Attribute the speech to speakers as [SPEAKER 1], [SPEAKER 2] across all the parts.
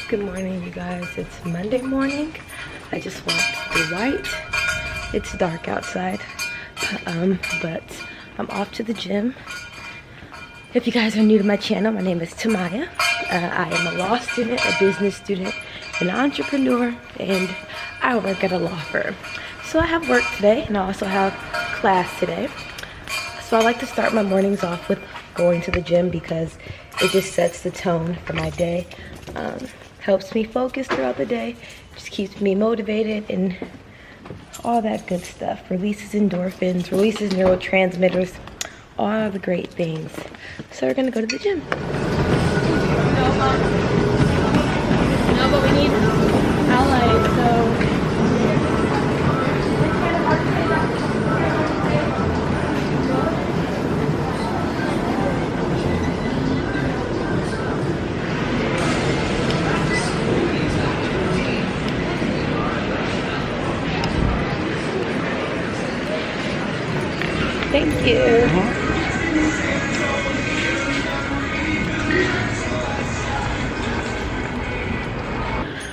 [SPEAKER 1] Good morning, you guys. It's Monday morning. I just walked the white. It's dark outside, but I'm off to the gym. If you guys are new to my channel, my name is Timaiah. I am a law student, a business student, an entrepreneur, and I work at a law firm. So I have work today, and I also have class today. So I like to start my mornings off with going to the gym because it just sets the tone for my day. Helps me focus throughout the day, just keeps me motivated and all that good stuff. Releases endorphins, releases neurotransmitters, all the great things. So we're gonna go to the gym. No, but we need allies, so. Thank you.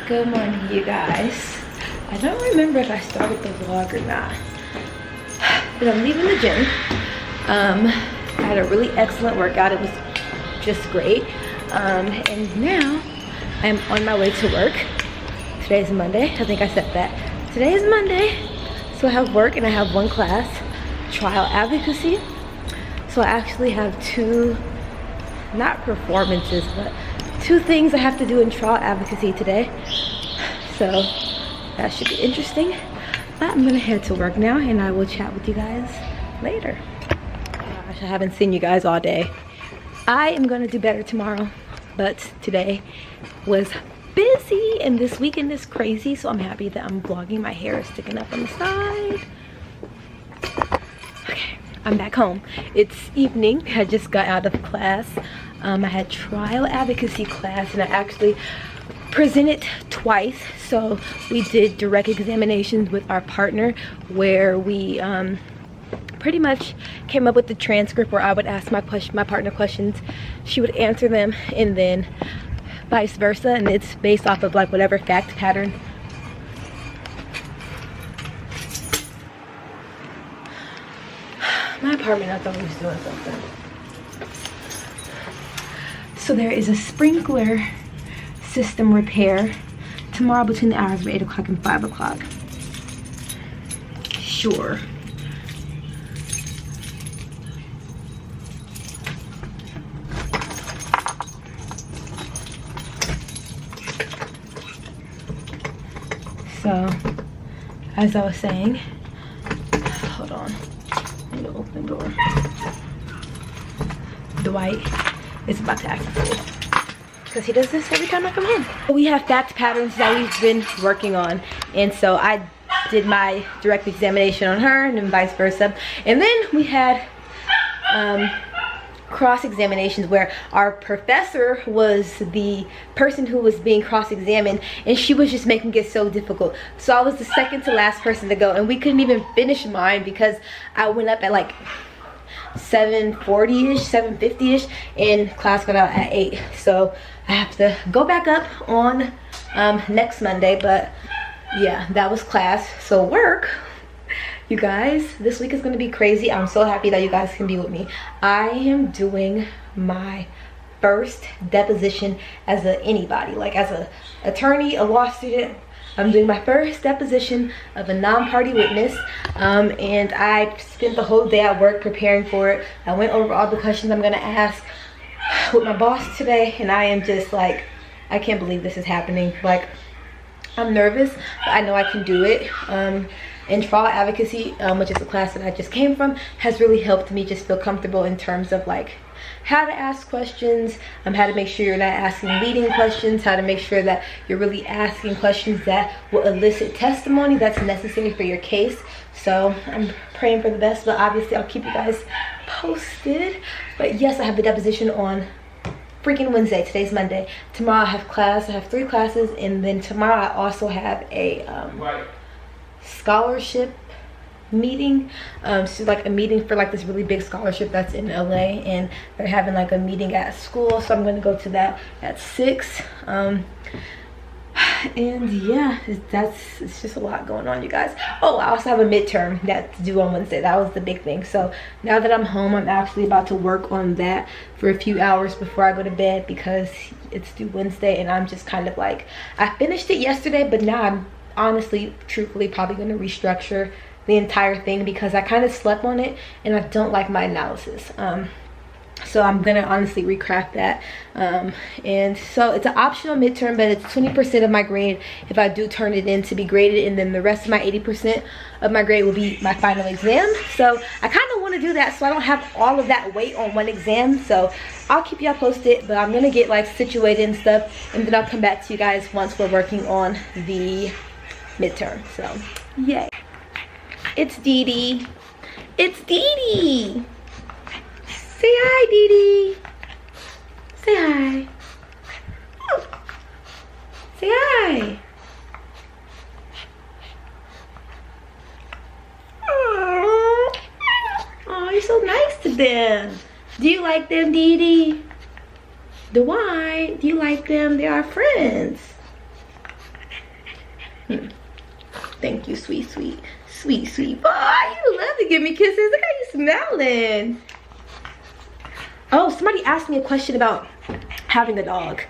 [SPEAKER 1] Good morning, you guys. I don't remember if I started the vlog or not, but I'm leaving the gym. I had a really excellent workout. It was just great. And now I'm on my way to work. Today's Monday. I think I said that. Today is Monday. So I have work and I have one class. Trial advocacy. So I actually have two, not performances, but two things I have to do in trial advocacy today. So that should be interesting. But I'm gonna head to work now and I will chat with you guys later. Gosh, I haven't seen you guys all day. I am gonna do better tomorrow, but today was busy and this weekend is crazy, so I'm happy that I'm vlogging. My hair is sticking up on the side. I'm back home. It's evening. I just got out of class. I had trial advocacy class and I actually presented twice. So we did direct examinations with our partner where we pretty much came up with the transcript where I would ask my partner questions, she would answer them, and then vice versa, and it's based off of like whatever fact pattern. My apartment is always doing something. So there is a sprinkler system repair tomorrow between the hours of 8 o'clock and 5 o'clock. Sure. So, as I was saying, hold on. Open door. Dwight is about to act a fool because he does this every time I come home. We have fact patterns that we've been working on, and so I did my direct examination on her and then vice versa, and then we had cross-examinations where our professor was the person who was being cross-examined, and she was just making it so difficult. So I was the second to last person to go, and we couldn't even finish mine because I went up at like 7:40ish, 7:50ish, and class went out at 8. So I have to go back up on next Monday. But yeah, that was class. So work, you guys, this week is going to be crazy. I'm so happy that you guys can be with me. I am doing my first deposition as anybody, like as a attorney, a law student. I'm doing my first deposition of a non-party witness, and I spent the whole day at work preparing for it. I went over all the questions I'm going to ask with my boss today, and I am just like, I can't believe this is happening. Like, I'm nervous, but I know I can do it. And trial advocacy, which is a class that I just came from, has really helped me just feel comfortable in terms of like how to ask questions, how to make sure you're not asking leading questions, how to make sure that you're really asking questions that will elicit testimony that's necessary for your case. So I'm praying for the best, but obviously I'll keep you guys posted. But yes, I have the deposition on freaking Wednesday. Today's Monday. Tomorrow I have class. I have 3 classes, and then tomorrow I also have a scholarship meeting. So like a meeting for like this really big scholarship that's in LA, and they're having like a meeting at school, so I'm going to go to that at 6. And yeah, it's just a lot going on, you guys. Oh, I also have a midterm that's due on Wednesday. That was the big thing. So now that I'm home, I'm actually about to work on that for a few hours before I go to bed, because it's due Wednesday, and I'm just kind of like, I finished it yesterday, but now I'm honestly, truthfully, probably going to restructure the entire thing because I kind of slept on it and I don't like my analysis. So I'm gonna honestly recraft that. And so it's an optional midterm, but it's 20% of my grade if I do turn it in to be graded, and then the rest of my 80% of my grade will be my final exam. So I kind of want to do that so I don't have all of that weight on one exam. So I'll keep y'all posted, but I'm gonna get like situated and stuff, and then I'll come back to you guys once we're working on the midterm. So yay. It's Dee Dee. It's Dee Dee. Say hi, Dee Dee. Say hi. Say hi. Oh, you're so nice to them. Do you like them, Dee Dee? Dwight, do you like them? They are friends. Thank you, sweet, sweet, sweet, sweet boy. You love to give me kisses. Look how you smelling. Oh, somebody asked me a question about having a dog.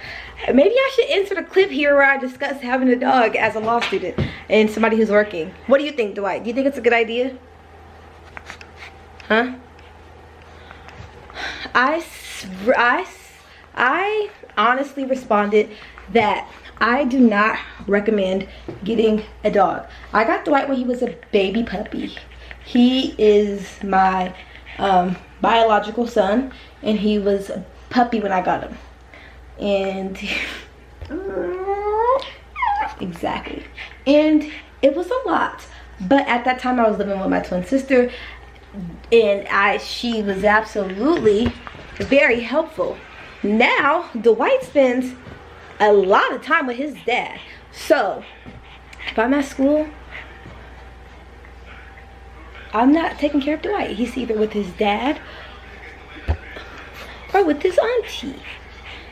[SPEAKER 1] Maybe I should insert a clip here where I discuss having a dog as a law student and somebody who's working. What do you think, Dwight? Do you think it's a good idea? Huh? I honestly responded that I do not recommend getting a dog. I got Dwight when he was a baby puppy. He is my biological son, and he was a puppy when I got him. And exactly. And it was a lot. But at that time I was living with my twin sister, and she was absolutely very helpful. Now Dwight spends a lot of time with his dad. So if I'm at school, I'm not taking care of Dwight. He's either with his dad or with his auntie.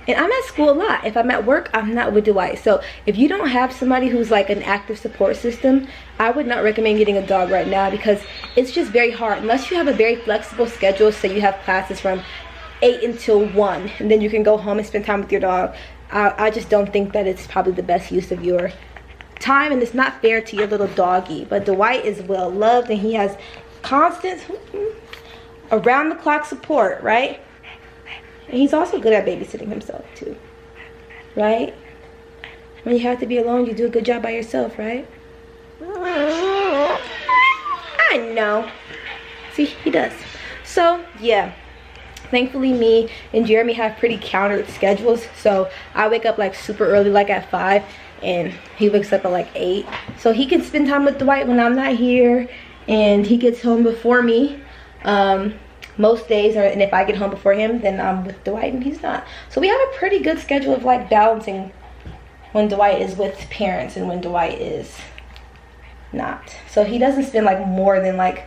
[SPEAKER 1] And I'm at school a lot. If I'm at work, I'm not with Dwight. So if you don't have somebody who's like an active support system, I would not recommend getting a dog right now, because it's just very hard. Unless you have a very flexible schedule, so you have classes from 8 until 1, and then you can go home and spend time with your dog. I just don't think that it's probably the best use of your time, and it's not fair to your little doggy. But Dwight is well loved, and he has constant around the clock support, right? And he's also good at babysitting himself too, right? When you have to be alone, you do a good job by yourself, right? I know. See, he does. So yeah, thankfully me and Jeremy have pretty countered schedules. So I wake up like super early, like at 5, and he wakes up at like 8. So he can spend time with Dwight when I'm not here, and he gets home before me. most days, and if I get home before him, then I'm with Dwight and he's not. So we have a pretty good schedule of like balancing when Dwight is with parents and when Dwight is not. So he doesn't spend like more than like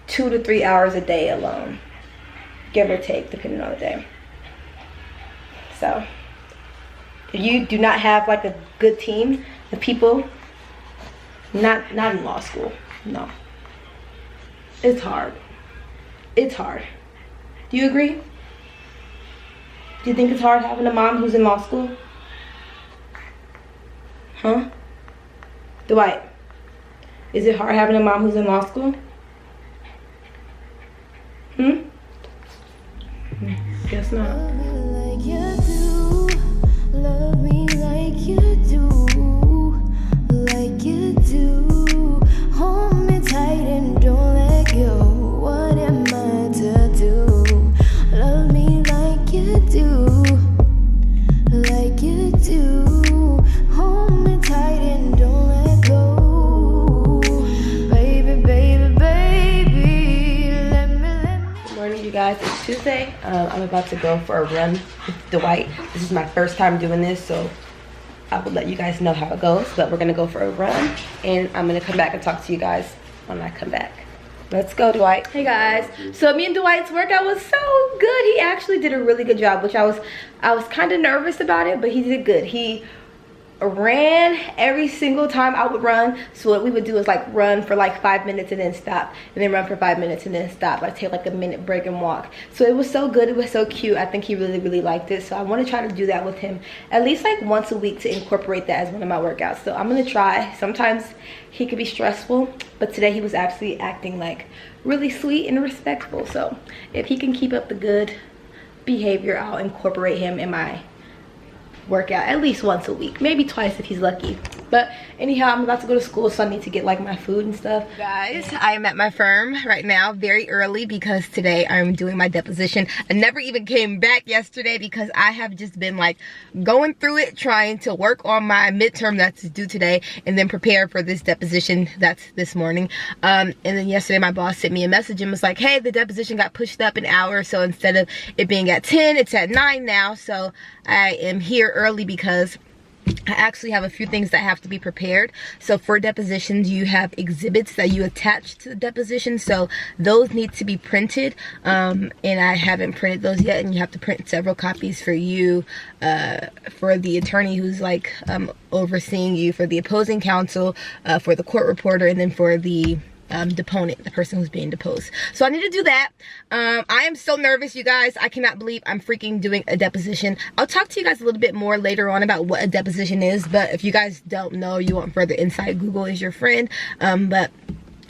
[SPEAKER 1] 2 to 3 hours a day alone, give or take, depending on the day. So if you do not have like a good team of people, not in law school, no, it's hard. It's hard. Do you agree? Do you think it's hard having a mom who's in law school? Huh? Dwight, is it hard having a mom who's in law school? Guess not.
[SPEAKER 2] Like you do, love me like you do, like you do. Hold me tight and don't let go. What am I to do? Love me like you do, like you do. Hold me tight and don't let go. Baby, baby, baby, let me.
[SPEAKER 1] Good morning, you guys. It's Tuesday. I'm about to go for a run with Dwight. This is my first time doing this, so I will let you guys know how it goes. But we're gonna go for a run, and I'm gonna come back and talk to you guys when I come back. Let's go, Dwight. Hey guys, so me and Dwight's workout was so good. He actually did a really good job, which I was kind of nervous about it, but he did good. He ran every single time I would run. So what we would do is like run for like 5 minutes and then stop, and then run for 5 minutes and then stop. Like take like a minute break and walk. So it was so good, it was so cute. I think he really liked it. So I want to try to do that with him at least like once a week, to incorporate that as one of my workouts. So I'm gonna try. Sometimes he could be stressful, but today he was actually acting like really sweet and respectful. So if he can keep up the good behavior, I'll incorporate him in my workout at least once a week, maybe twice if he's lucky. But anyhow, I'm about to go to school, so I need to get like my food and stuff. Guys, I am at my firm right now very early because today I'm doing my deposition. I never even came back yesterday because I have just been like going through it, trying to work on my midterm that's due today, and then prepare for this deposition that's this morning. And then yesterday my boss sent me a message and was like, hey, the deposition got pushed up an hour, so instead of it being at 10, it's at 9 now. So I am here early because I actually have a few things that have to be prepared. So for depositions, you have exhibits that you attach to the deposition, so those need to be printed, and I haven't printed those yet, and you have to print several copies for you, for the attorney who's like overseeing you, for the opposing counsel, for the court reporter, and then for the deponent, the person who's being deposed. So I need to do that. I am so nervous, you guys. I cannot believe I'm freaking doing a deposition. I'll talk to you guys a little bit more later on about what a deposition is, but if you guys don't know, you want further insight, Google is your friend. But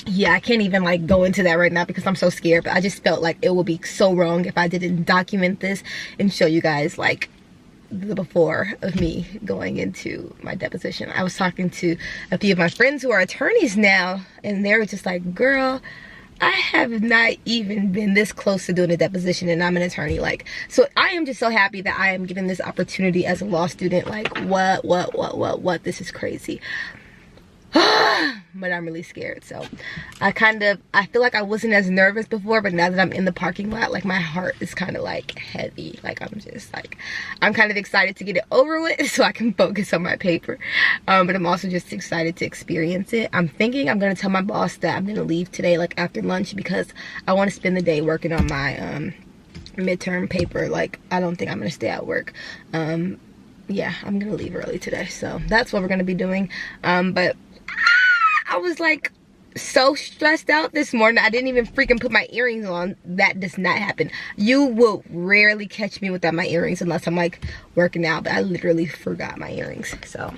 [SPEAKER 1] yeah, I can't even like go into that right now because I'm so scared, but I just felt like it would be so wrong if I didn't document this and show you guys like the before of me going into my deposition. I was talking to a few of my friends who are attorneys now, and they were just like, girl, I have not even been this close to doing a deposition, and I'm an attorney. Like, so I am just so happy that I am given this opportunity as a law student. Like, what, this is crazy. But I'm really scared. So I feel like I wasn't as nervous before, but now that I'm in the parking lot, like my heart is kind of like heavy. Like I'm just like, I'm kind of excited to get it over with so I can focus on my paper, but I'm also just excited to experience it. I'm thinking I'm gonna tell my boss that I'm gonna leave today like after lunch because I want to spend the day working on my midterm paper. Like I don't think I'm gonna stay at work. Yeah, I'm gonna leave early today, so that's what we're gonna be doing. But I was like so stressed out this morning. I didn't even freaking put my earrings on. That does not happen. You will rarely catch me without my earrings unless I'm like working out, but I literally forgot my earrings. So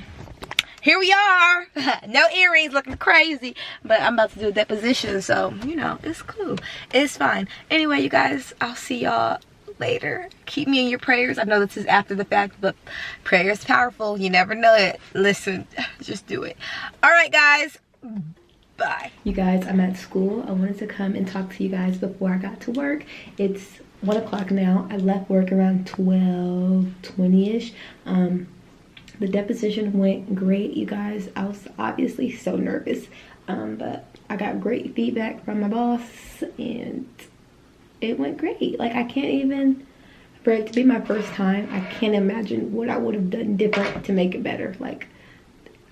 [SPEAKER 1] here we are. No earrings, looking crazy, but I'm about to do a deposition, so you know, it's cool, it's fine. Anyway, you guys, I'll see y'all later. Keep me in your prayers. I know this is after the fact, but prayer is powerful. You never know it. Listen, just do it. All right, guys. Bye. You guys, I'm at school. I wanted to come and talk to you guys before I got to work. It's 1 o'clock now. I left work around 12:20ish. The deposition went great, you guys. I was obviously so nervous, but I got great feedback from my boss, and it went great. Like, I can't even, for it to be my first time, I can't imagine what I would have done different to make it better. Like,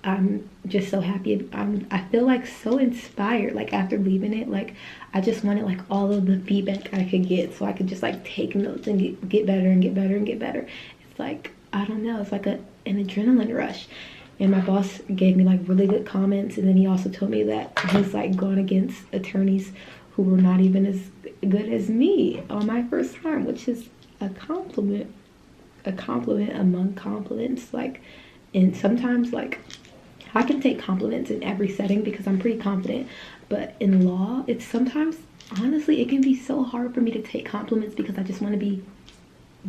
[SPEAKER 1] I'm just so happy. I feel like so inspired, like after leaving it. Like, I just wanted like all of the feedback I could get so I could just like take notes and get better and get better and get better. It's like, I don't know, it's like an adrenaline rush. And my boss gave me like really good comments, and then he also told me that he's like gone against attorneys who were not even as good as me on my first time, which is a compliment among compliments. Like, and sometimes like I can take compliments in every setting because I'm pretty confident, but in law, it's sometimes, honestly, it can be so hard for me to take compliments because I just want to be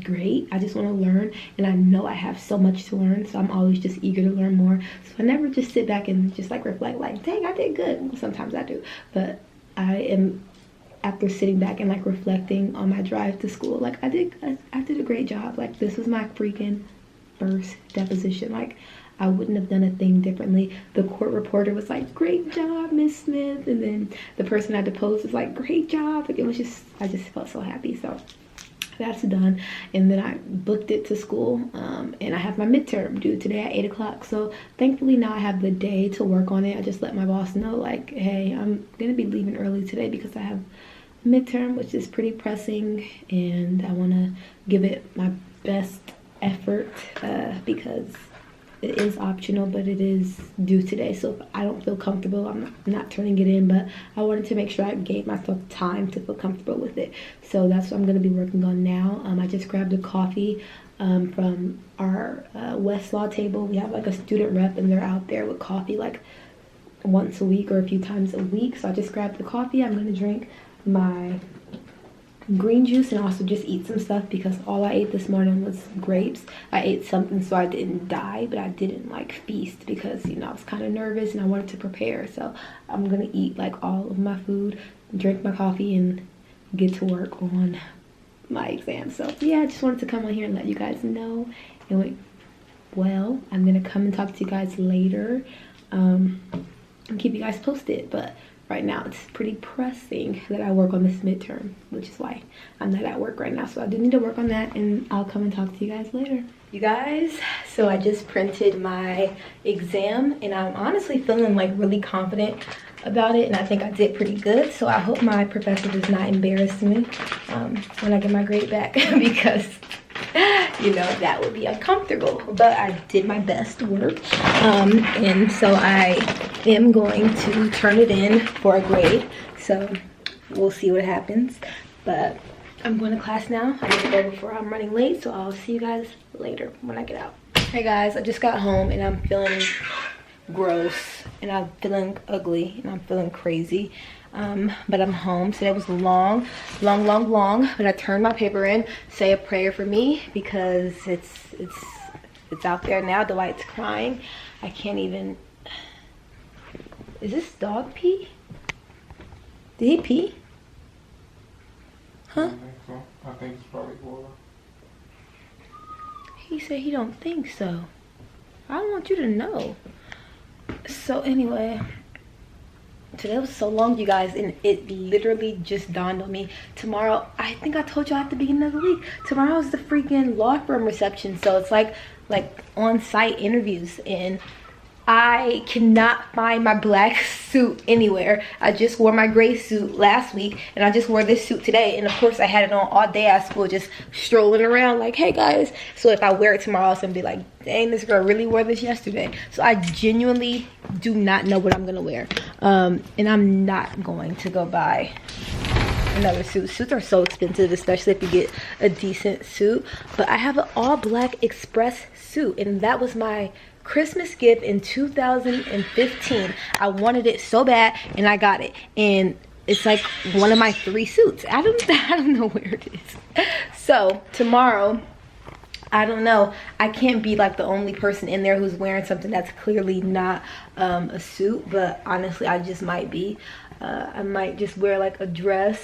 [SPEAKER 1] great. I just want to learn, and I know I have so much to learn, so I'm always just eager to learn more. So I never just sit back and just like reflect like, dang, I did good. Well, sometimes I do, but I am, after sitting back and like reflecting on my drive to school, like I did a great job. Like, this was my freaking first deposition. Like, I wouldn't have done a thing differently. The court reporter was like, great job, Miss Smith. And then the person I deposed was like, great job. Like, it was just, I just felt so happy. So that's done. And then I booked it to school, and I have my midterm due today at 8 o'clock. So thankfully now I have the day to work on it. I just let my boss know, like, hey, I'm gonna be leaving early today because I have midterm, which is pretty pressing, and I want to give it my best effort because it is optional, but it is due today. So if I don't feel comfortable, I'm not turning it in, but I wanted to make sure I gave myself time to feel comfortable with it. So that's what I'm going to be working on now. I just grabbed a coffee from our West Law table. We have like a student rep, and they're out there with coffee like once a week or a few times a week. So I just grabbed the coffee. I'm going to drink my green juice and also just eat some stuff because all I ate this morning was grapes. I ate something so I didn't die, but I didn't like feast because, you know, I was kind of nervous and I wanted to prepare. So I'm gonna eat like all of my food, drink my coffee, and get to work on my exam. So yeah, I just wanted to come on here and let you guys know it went well. I'm gonna come and talk to you guys later and keep you guys posted, but right now it's pretty pressing that I work on this midterm, which is why I'm not at work right now. So I do need to work on that, and I'll come and talk to you guys later. You guys, so I just printed my exam, and I'm honestly feeling like really confident about it, and I think I did pretty good. So I hope my professor does not embarrass me when I get my grade back because, you know, that would be uncomfortable. But I did my best work, and so I am going to turn it in for a grade. So we'll see what happens. But I'm going to class now. I need to go before I'm running late, so I'll see you guys later when I get out. Hey guys, I just got home and I'm feeling gross, and I'm feeling ugly, and I'm feeling crazy. But I'm home. Today was long, but I turned my paper in. Say a prayer for me because it's out there now. Dwight's crying. I can't even. Is this dog pee? Did he pee? Huh?
[SPEAKER 3] I don't think so. I think it's probably water.
[SPEAKER 1] He said he don't think so. I don't want you to know. So anyway, today was so long, you guys, and it literally just dawned on me. Tomorrow, I think I told y'all at the beginning of the week, tomorrow is the freaking law firm reception. So it's like on-site interviews, and I cannot find my black suit anywhere. I just wore my gray suit last week, and I just wore this suit today. And of course, I had it on all day at school, just strolling around like, hey guys. So if I wear it tomorrow, it's gonna be like, dang, this girl really wore this yesterday. So I genuinely do not know what I'm gonna wear. And I'm not going to go buy another suit. Suits are so expensive, especially if you get a decent suit. But I have an all black express suit, and that was my Christmas gift in 2015. I wanted it so bad, and I got it, and it's like one of my 3 suits. I don't know where it is. So tomorrow, I don't know, I can't be like the only person in there who's wearing something that's clearly not a suit, but honestly I just might be. I might just wear like a dress,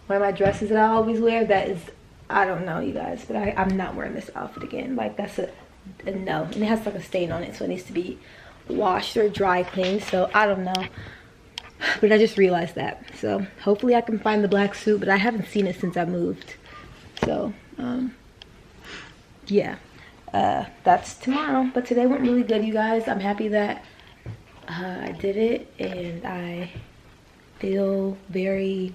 [SPEAKER 1] one of my dresses that I always wear. That is, I don't know, you guys, but I'm not wearing this outfit again. Like, that's a no, and it has like a stain on it, so it needs to be washed or dry cleaned. So I don't know. But I just realized that. So hopefully I can find the black suit, but I haven't seen it since I moved. So, yeah. That's tomorrow. But today went really good, you guys. I'm happy that I did it, and I feel very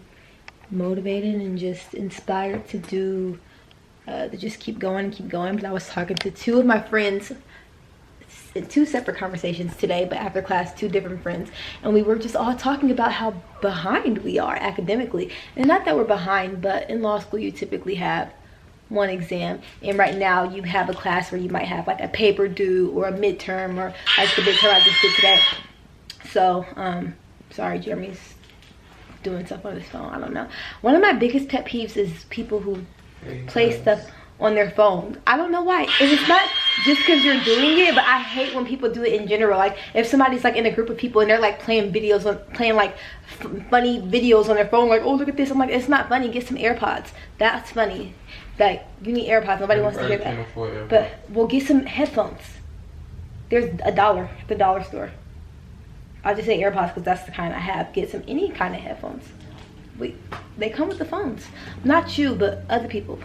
[SPEAKER 1] motivated and just inspired to do, to just keep going and keep going. But I was talking to two of my friends in two separate conversations today, but after class, two different friends, and we were just all talking about how behind we are academically. And not that we're behind, but in law school you typically have one exam, and right now you have a class where you might have like a paper due or a midterm, or like the midterm I just did today. So sorry, Jeremy's doing stuff on his phone. I don't know. One of my biggest pet peeves is people who play stuff on their phone. I don't know why. And it's not just because you're doing it, but I hate when people do it in general. Like if somebody's like in a group of people and they're like playing videos on, playing like funny videos on their phone, like, oh look at this, I'm like, it's not funny. Get some AirPods. That's funny. Like you need AirPods. Nobody wants to hear that. But we'll get some headphones. There's $1 at the dollar store. I'll just say AirPods because that's the kind I have. Get some any kind of headphones. They come with the phones. Not you, but other people.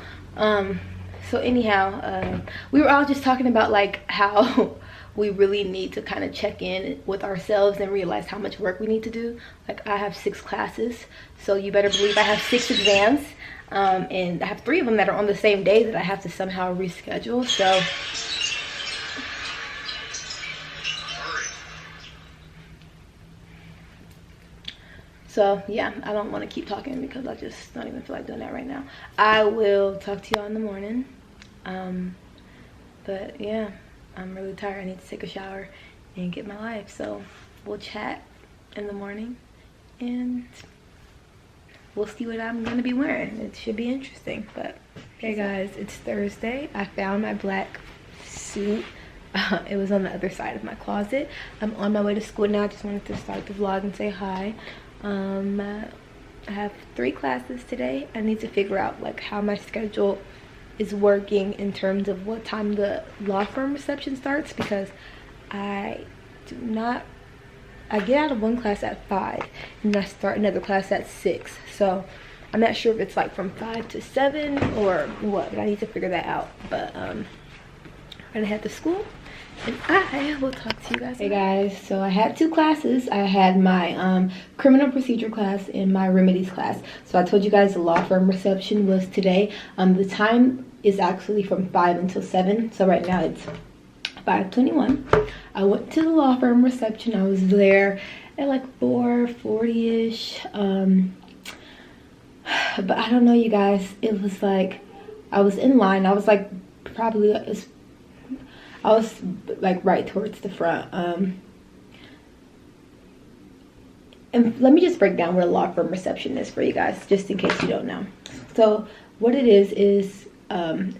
[SPEAKER 1] So anyhow, we were all just talking about like how we really need to kind of check in with ourselves and realize how much work we need to do. Like I have 6 classes, so you better believe I have 6 exams, and I have 3 of them that are on the same day that I have to somehow reschedule. So yeah, I don't want to keep talking because I just don't even feel like doing that right now. I will talk to y'all in the morning. But yeah, I'm really tired. I need to take a shower and get my life. So we'll chat in the morning and we'll see what I'm gonna be wearing. It should be interesting. But hey guys, it's Thursday. I found my black suit. It was on the other side of my closet. I'm on my way to school now. I just wanted to start the vlog and say hi. I have 3 classes today. I need to figure out like how my schedule is working in terms of what time the law firm reception starts, because I get out of one class at 5 and I start another class at 6. So I'm not sure if it's like from 5 to 7 or what, but I need to figure that out. But I'm gonna head to school and I will talk to you guys. Hey guys, so I had 2 classes. I had my criminal procedure class and my remedies class. So I told you guys the law firm reception was today. The time is actually from 5 until 7. So right now it's 5:21. I went to the law firm reception. I was there at like 4:40ish. But I don't know, you guys. It was like I was in line. I was like probably I was like right towards the front. And let me just break down what a law firm reception is for you guys, just in case you don't know. So what it is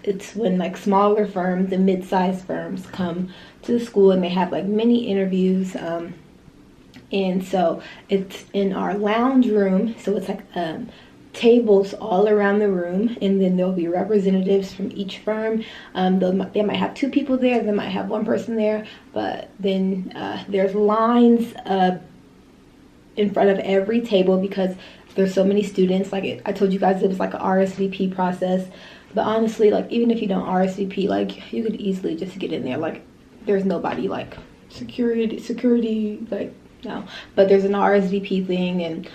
[SPEAKER 1] it's when like smaller firms and mid-sized firms come to the school and they have like mini interviews. And so it's in our lounge room. So it's like tables all around the room, and then there'll be representatives from each firm. They might have 2 people there, they might have 1 person there, but then there's lines in front of every table because there's so many students. Like I told you guys, it was like an RSVP process, but honestly, like even if you don't RSVP, like you could easily just get in there. Like there's nobody like security, like no, but there's an RSVP thing and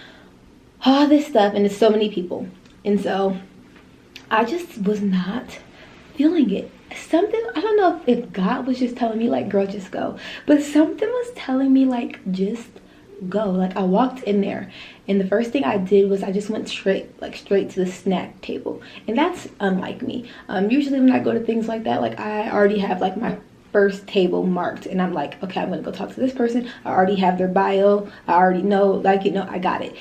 [SPEAKER 1] all this stuff, and it's so many people. And so I just was not feeling it. Something, I don't know if God was just telling me like, girl, just go, but something was telling me like, just go. Like I walked in there and the first thing I did was I just went straight to the snack table, and that's unlike me. Usually when I go to things like that, like I already have like my first table marked, and I'm like, okay, I'm gonna go talk to this person. I already have their bio. I already know, like, you know, I got it.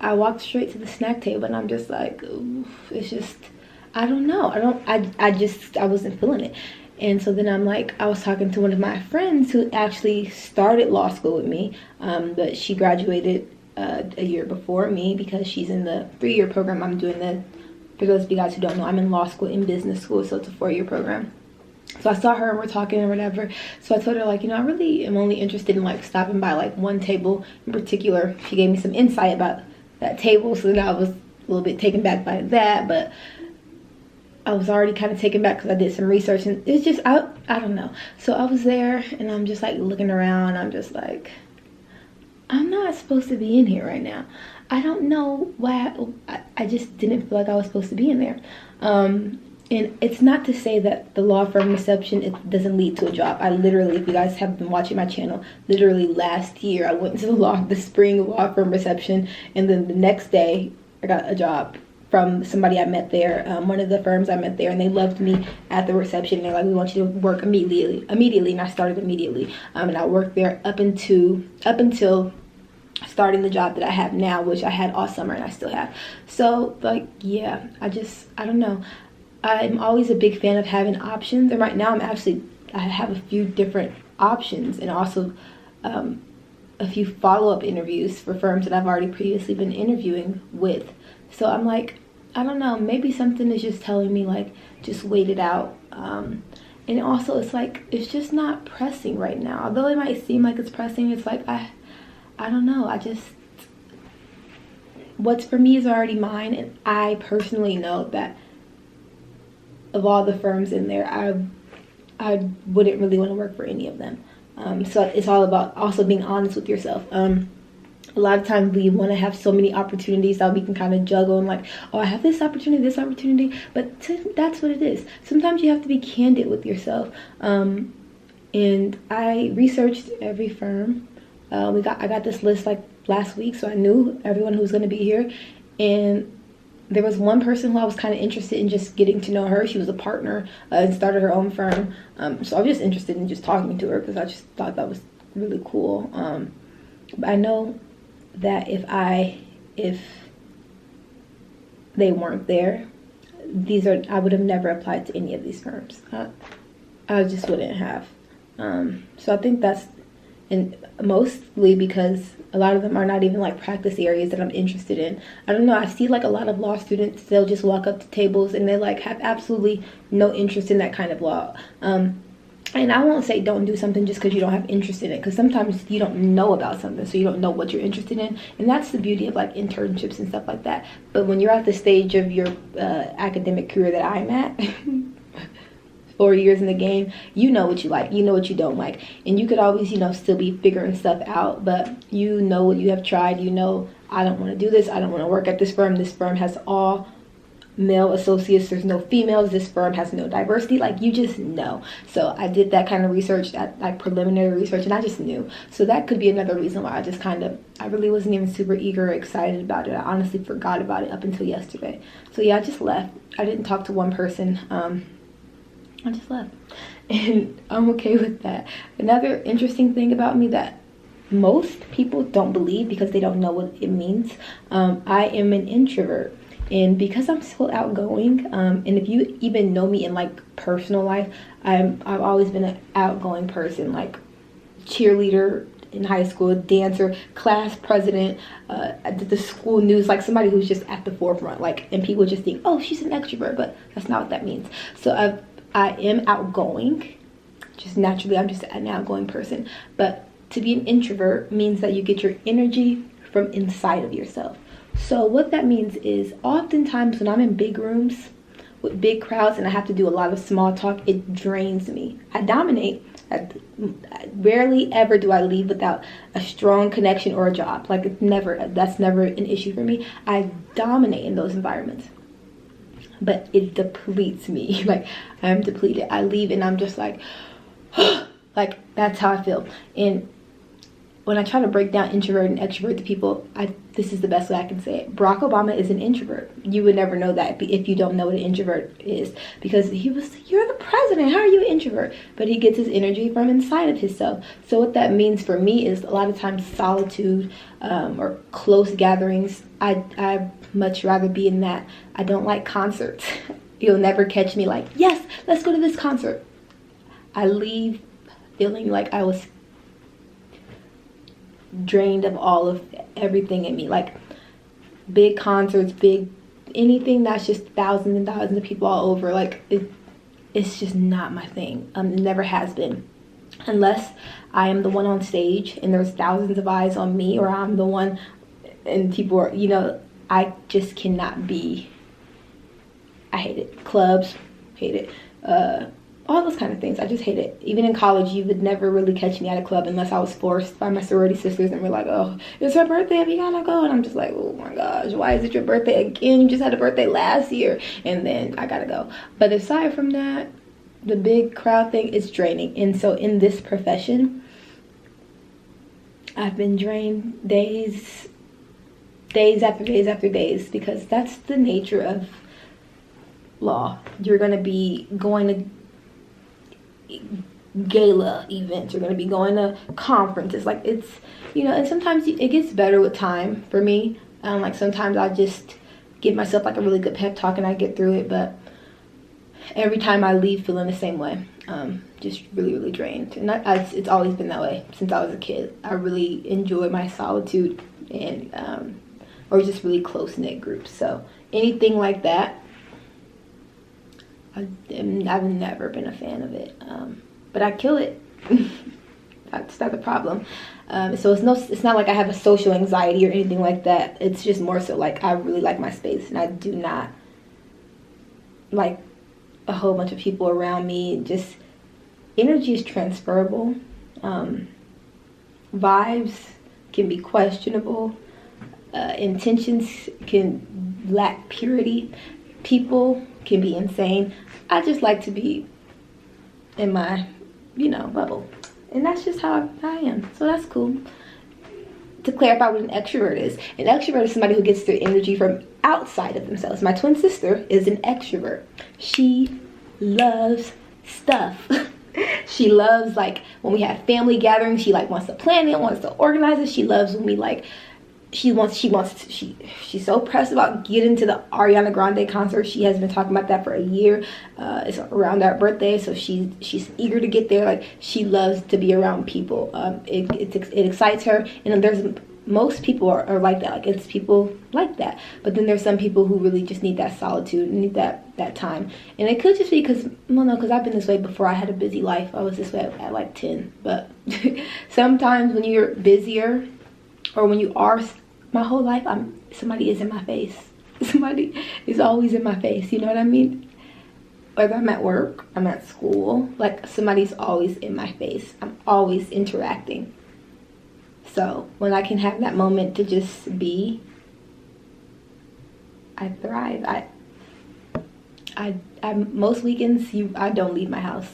[SPEAKER 1] I walked straight to the snack table, and I'm just like, ooh, it's just, I don't know. I wasn't feeling it. And so then I'm like, I was talking to one of my friends who actually started law school with me, but she graduated a year before me because she's in the 3-year program. I'm doing for those of you guys who don't know, I'm in law school in business school, so it's a 4-year program. So I saw her and we're talking or whatever. So I told her, like, you know, I really am only interested in like stopping by like one table in particular. She gave me some insight about that table, so then I was a little bit taken back by that, but I was already kind of taken back because I did some research, and it's just I don't know. So I was there and I'm just like looking around. I'm just like, I'm not supposed to be in here right now. I don't know why. I just didn't feel like I was supposed to be in there. And it's not to say that the law firm reception, it doesn't lead to a job. I literally, if you guys have been watching my channel, literally last year I went to the spring law firm reception, and then the next day I got a job from somebody I met there, one of the firms I met there, and they loved me at the reception. They're like, we want you to work immediately, and I started immediately. And I worked there up until starting the job that I have now, which I had all summer and I still have. So like, yeah, I don't know. I'm always a big fan of having options, and right now I have a few different options, and also a few follow-up interviews for firms that I've already previously been interviewing with. So I'm like, I don't know, maybe something is just telling me like, just wait it out. And also it's like, it's just not pressing right now. Although it might seem like it's pressing, it's like, I don't know, what's for me is already mine, and I personally know that of all the firms in there, I wouldn't really want to work for any of them. So it's all about also being honest with yourself. A lot of times we want to have so many opportunities that we can kind of juggle and like, oh, I have this opportunity, but that's what it is. Sometimes you have to be candid with yourself. And I researched every firm. I got this list like last week, so I knew everyone who was going to be here. And there was one person who I was kind of interested in just getting to know her. She was a partner and started her own firm. So I was just interested in just talking to her because I just thought that was really cool. But I know that if they weren't there, I would have never applied to any of these firms. I just wouldn't have. So I think that's mostly because a lot of them are not even like practice areas that I'm interested in. I don't know, I see like a lot of law students, they'll just walk up to tables and they like have absolutely no interest in that kind of law. And I won't say don't do something just because you don't have interest in it, because sometimes you don't know about something, so you don't know what you're interested in, and that's the beauty of like internships and stuff like that. But when you're at the stage of your academic career that I'm at, 4 years in the game, you know what you like, you know what you don't like, and you could always, you know, still be figuring stuff out, but you know what you have tried. You know, I don't want to do this, I don't want to work at this firm has all male associates, there's no females, this firm has no diversity, like you just know. So I did that kind of research, that like preliminary research, and I just knew. So that could be another reason why I really wasn't even super eager or excited about it. I honestly forgot about it up until yesterday. So yeah, I just left. I didn't talk to one person. I just left, and I'm okay with that. Another interesting thing about me that most people don't believe because they don't know what it means, I am an introvert. And because I'm so outgoing, and if you even know me in like personal life, I've always been an outgoing person, like cheerleader in high school, dancer, class president, I did the school news, like somebody who's just at the forefront, like, and people just think, oh, she's an extrovert, but that's not what that means. So I am outgoing, just naturally, I'm just an outgoing person. But to be an introvert means that you get your energy from inside of yourself. So what that means is oftentimes when I'm in big rooms with big crowds and I have to do a lot of small talk, it drains me. I dominate. Rarely ever do I leave without a strong connection or a job. Like that's never an issue for me. I dominate in those environments. But it depletes me. Like, I'm depleted. I leave and I'm just like, like, that's how I feel. And when I try to break down introvert and extrovert to people, this is the best way I can say it. Barack Obama is an introvert. You would never know that if you don't know what an introvert is, because you're the president, how are you an introvert? But he gets his energy from inside of himself. So what that means for me is a lot of times solitude or close gatherings. I much rather be in that. I don't like concerts. You'll never catch me like, yes, let's go to this concert. I leave feeling like I was drained of all of everything in me. Like big concerts, anything that's just thousands and thousands of people all over, like it's just not my thing. It never has been. Unless I am the one on stage and there's thousands of eyes on me, or I'm the one and people are, you know, I just cannot be. I hate it. Clubs, hate it. All those kind of things, I just hate it. Even in college, you would never really catch me at a club unless I was forced by my sorority sisters and we're like, oh, it's her birthday, we gotta go. And I'm just like, oh my gosh, why is it your birthday again? You just had a birthday last year. And then I gotta go. But aside from that, the big crowd thing is draining. And so in this profession, I've been drained days after days after days, because that's the nature of law. You're going to be going to gala events, you're going to be going to conferences, like, it's, you know, and sometimes it gets better with time for me. Like sometimes I just give myself like a really good pep talk and I get through it, but every time I leave feeling the same way, just really drained. And it's always been that way since I was a kid. I really enjoy my solitude and or just really close-knit groups. So anything like that, I've never been a fan of it, but I kill it. That's not the problem. So it's not like I have a social anxiety or anything like that. It's just more so like I really like my space, and I do not like a whole bunch of people around me. Just energy is transferable. Vibes can be questionable. Intentions can lack purity. People can be insane. I just like to be in my, you know, bubble. And that's just how I am. So that's cool. To clarify what an extrovert is somebody who gets their energy from outside of themselves. My twin sister is an extrovert. She loves stuff. She loves, like, when we have family gatherings, she like wants to plan it, wants to organize it. She loves when we like, she's so pressed about getting to the Ariana Grande concert. She has been talking about that for a year. It's around our birthday, so she's eager to get there. Like, she loves to be around people. It excites her, and there's most people are like that. Like, it's people like that. But then there's some people who really just need that solitude and need that time. And it could just be because, well, no, because I've been this way before. I had a busy life. I was this way at like 10. But sometimes when you're busier, or when you are, my whole life, somebody is in my face. Somebody is always in my face, you know what I mean? Whether I'm at work, I'm at school, like, somebody's always in my face. I'm always interacting. So when I can have that moment to just be, I thrive. I most weekends, I don't leave my house.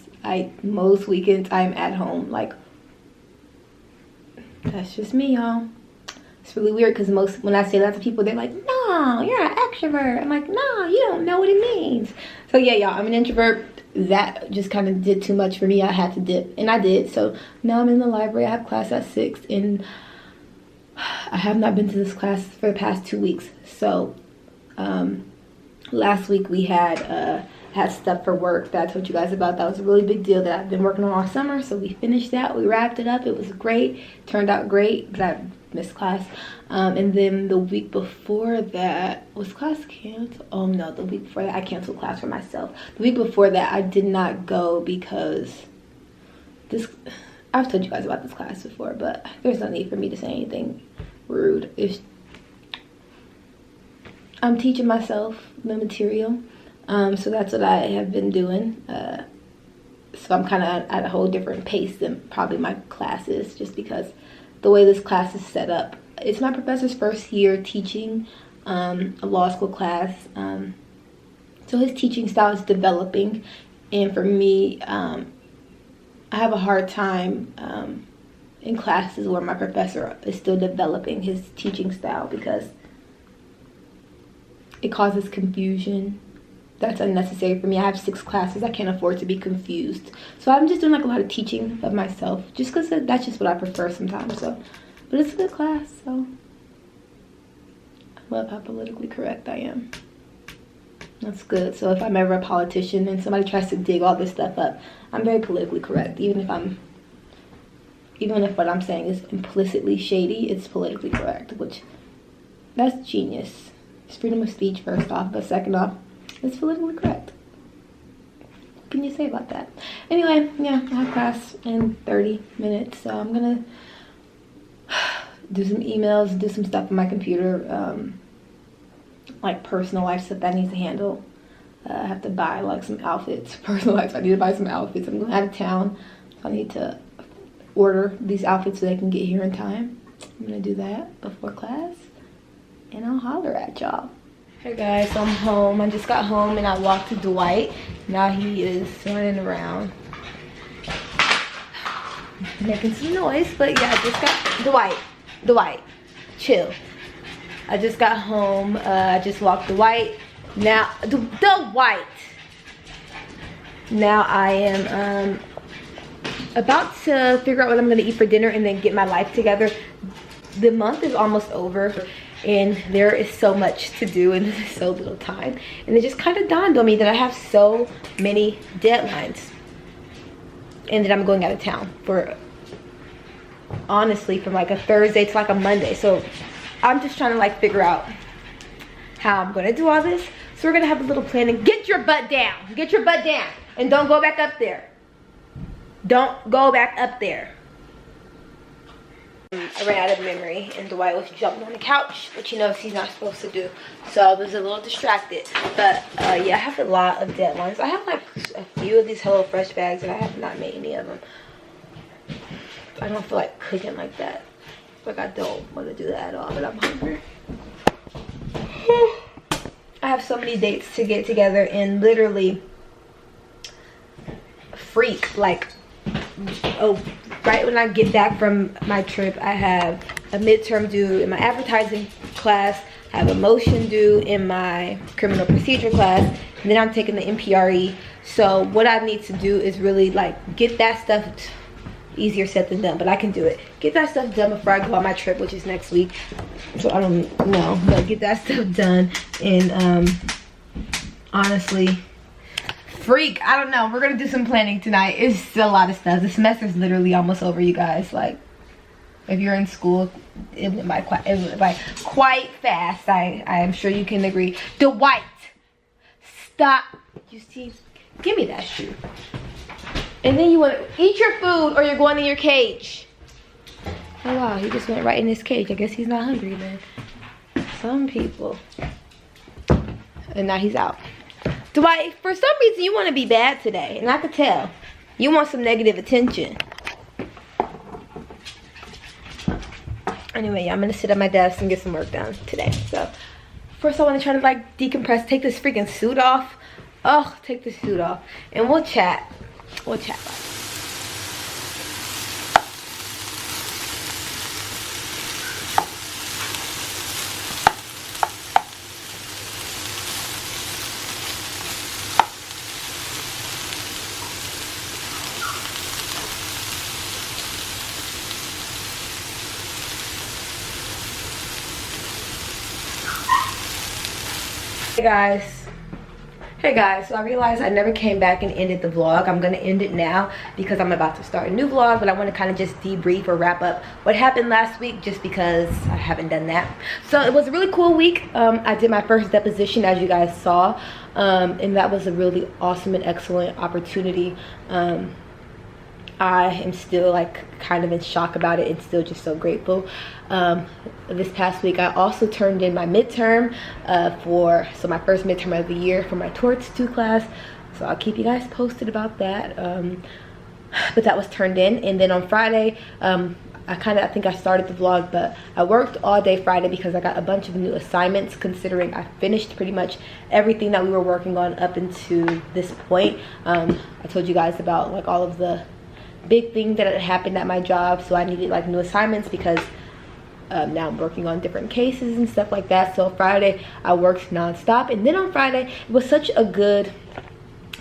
[SPEAKER 1] Most weekends I'm at home. Like, that's just me, y'all. It's really weird because when I say that to people, they're like, no, you're an extrovert. I'm like, no, you don't know what it means. So yeah, y'all, I'm an introvert. That just kind of did too much for me. I had to dip, and I did. So now I'm in the library. I have class at 6, and I have not been to this class for the past 2 weeks. So last week we had stuff for work that I told you guys about. That was a really big deal that I've been working on all summer. So we finished that. We wrapped it up. It was great. Turned out great, but I missed class. And then the week before that, was class canceled? Oh no, the week before that I canceled class for myself. The week before that I did not go because I've told you guys about this class before, but there's no need for me to say anything rude. I'm teaching myself the material. So that's what I have been doing. So I'm kind of at a whole different pace than probably my classes, just because the way this class is set up. It's my professor's first year teaching a law school class. So his teaching style is developing. And for me, I have a hard time in classes where my professor is still developing his teaching style, because it causes confusion. That's unnecessary for me. I have 6 classes. I can't afford to be confused. So I'm just doing like a lot of teaching of myself, just because that's just what I prefer sometimes. So, but it's a good class. So I love how politically correct I am. That's good. So if I'm ever a politician and somebody tries to dig all this stuff up, I'm very politically correct. Even if what I'm saying is implicitly shady, it's politically correct, which, that's genius. It's freedom of speech, first off, but second off, it's politically correct. what can you say about that? Anyway, yeah, I have class in 30 minutes, so I'm gonna do some emails, do some stuff on my computer, like personal life stuff that needs to handle. I have to buy like some outfits, personal life. I need to buy some outfits. I'm going out of town, so I need to order these outfits so they can get here in time. I'm gonna do that before class, and I'll holler at y'all. Hey guys, so I'm home. I just got home and I walked to Dwight. Now he is running around making some noise, but yeah, I just got Dwight, chill. I just got home. I just walked Dwight. Now Dwight. Now I am about to figure out what I'm gonna eat for dinner and then get my life together. The month is almost over and there is so much to do and so little time, and it just kind of dawned on me that I have so many deadlines and that I'm going out of town for, honestly, from like a Thursday to like a Monday. So I'm just trying to like figure out how I'm gonna do all this. So we're gonna have a little planning. Get your butt down, and don't go back up there. Don't go back up there. I ran out of memory and Dwight was jumping on the couch, which he knows he's not supposed to do. So I was a little distracted. But yeah, I have a lot of deadlines. I have like a few of these HelloFresh bags and I have not made any of them. I don't feel like cooking like that. Like I don't want to do that at all, but I'm hungry. I have so many dates to get together and literally freak, like, oh, right when I get back from my trip, I have a midterm due in my advertising class, I have a motion due in my criminal procedure class, and then I'm taking the MPRE. So what I need to do is really like get that stuff, easier said than done, but I can do it. Get that stuff done before I go on my trip, which is next week. So I don't know, but get that stuff done. And honestly, freak, I don't know, we're gonna do some planning tonight. It's a lot of stuff. The semester's literally almost over, you guys. Like, if you're in school, it went by quite fast. I am sure you can agree. Dwight, stop. You see, give me that shoe. And then you want to eat your food or you're going in your cage. Oh wow, he just went right in his cage. I guess he's not hungry then. Some people. And now he's out. Dwight, for some reason you want to be bad today, and I could tell. You want some negative attention. Anyway, yeah, I'm gonna sit at my desk and get some work done today. So first I want to try to like decompress, take this freaking suit off. Oh, take this suit off, and we'll chat. We'll chat. Hey guys, so I realized I never came back and ended the vlog. I'm gonna end it now because I'm about to start a new vlog, but I want to kind of just debrief or wrap up what happened last week just because I haven't done that. So it was a really cool week. I did my first deposition, as you guys saw, and that was a really awesome and excellent opportunity. I am still like kind of in shock about it and still just so grateful. This past week I also turned in my midterm so my first midterm of the year for my torts 2 class, so I'll keep you guys posted about that. But that was turned in, and then on Friday I think I started the vlog, but I worked all day Friday because I got a bunch of new assignments, considering I finished pretty much everything that we were working on up until this point. I told you guys about like all of the big thing that had happened at my job, so I needed like new assignments because now I'm working on different cases and stuff like that. So Friday I worked non-stop, and then on Friday it was such a good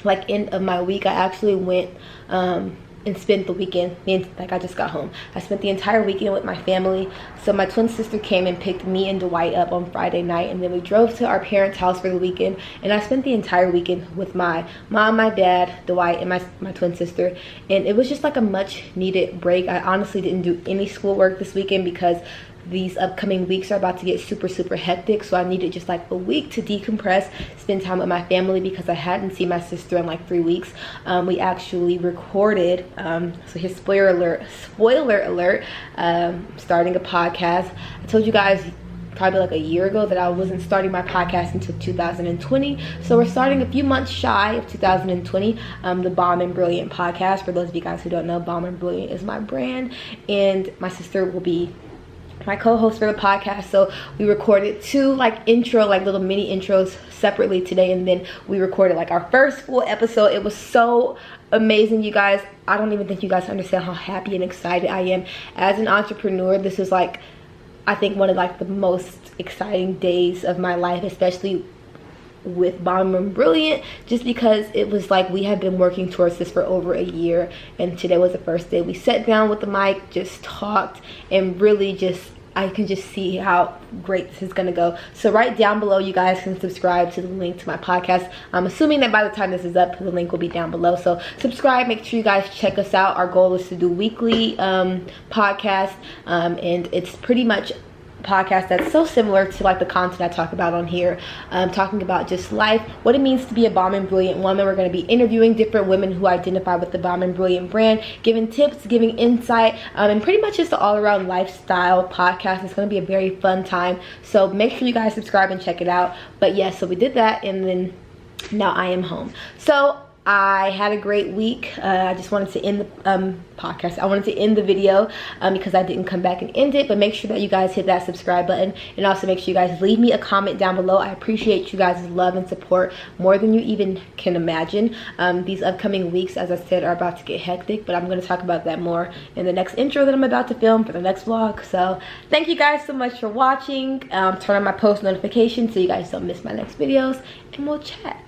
[SPEAKER 1] like end of my week. I actually went and spent the weekend, like I just got home. I spent the entire weekend with my family. So my twin sister came and picked me and Dwight up on Friday night, and then we drove to our parents' house for the weekend, and I spent the entire weekend with my mom, my dad, Dwight, and my twin sister, and it was just like a much needed break. I honestly didn't do any schoolwork this weekend because these upcoming weeks are about to get super hectic, so I needed just like a week to decompress, spend time with my family, because I hadn't seen my sister in like 3 weeks. We actually recorded, so here's spoiler alert, starting a podcast. I told you guys probably like a year ago that I wasn't starting my podcast until 2020, so we're starting a few months shy of 2020. The Bomb and Brilliant podcast. For those of you guys who don't know, Bomb and Brilliant is my brand, and my sister will be my co-host for the podcast. So we recorded 2 like little mini intros separately today, and then we recorded like our first full episode. It was so amazing, you guys. I don't even think you guys understand how happy and excited I am as an entrepreneur. This is like, I think, one of like the most exciting days of my life, especially with Bomb and Brilliant, just because it was like we had been working towards this for over a year, and today was the first day we sat down with the mic, just talked, and really just, I can just see how great this is gonna go. So right down below, you guys can subscribe to the link to my podcast. I'm assuming that by the time this is up, the link will be down below. So subscribe, make sure you guys check us out. Our goal is to do weekly podcasts, and it's pretty much podcast that's so similar to like the content I talk about on here, talking about just life, what it means to be a Bomb and Brilliant woman. We're going to be interviewing different women who identify with the Bomb and Brilliant brand, giving tips, giving insight, and pretty much just an all-around lifestyle podcast. It's going to be a very fun time, so make sure you guys subscribe and check it out. But yeah, so we did that, and then now I am home. So I had a great week. I just wanted to end the podcast. I wanted to end the video because I didn't come back and end it. But make sure that you guys hit that subscribe button, and also make sure you guys leave me a comment down below. I appreciate you guys' love and support more than you even can imagine. These upcoming weeks, as I said, are about to get hectic, but I'm going to talk about that more in the next intro that I'm about to film for the next vlog. So thank you guys so much for watching. Turn on my post notifications so you guys don't miss my next videos, and we'll chat.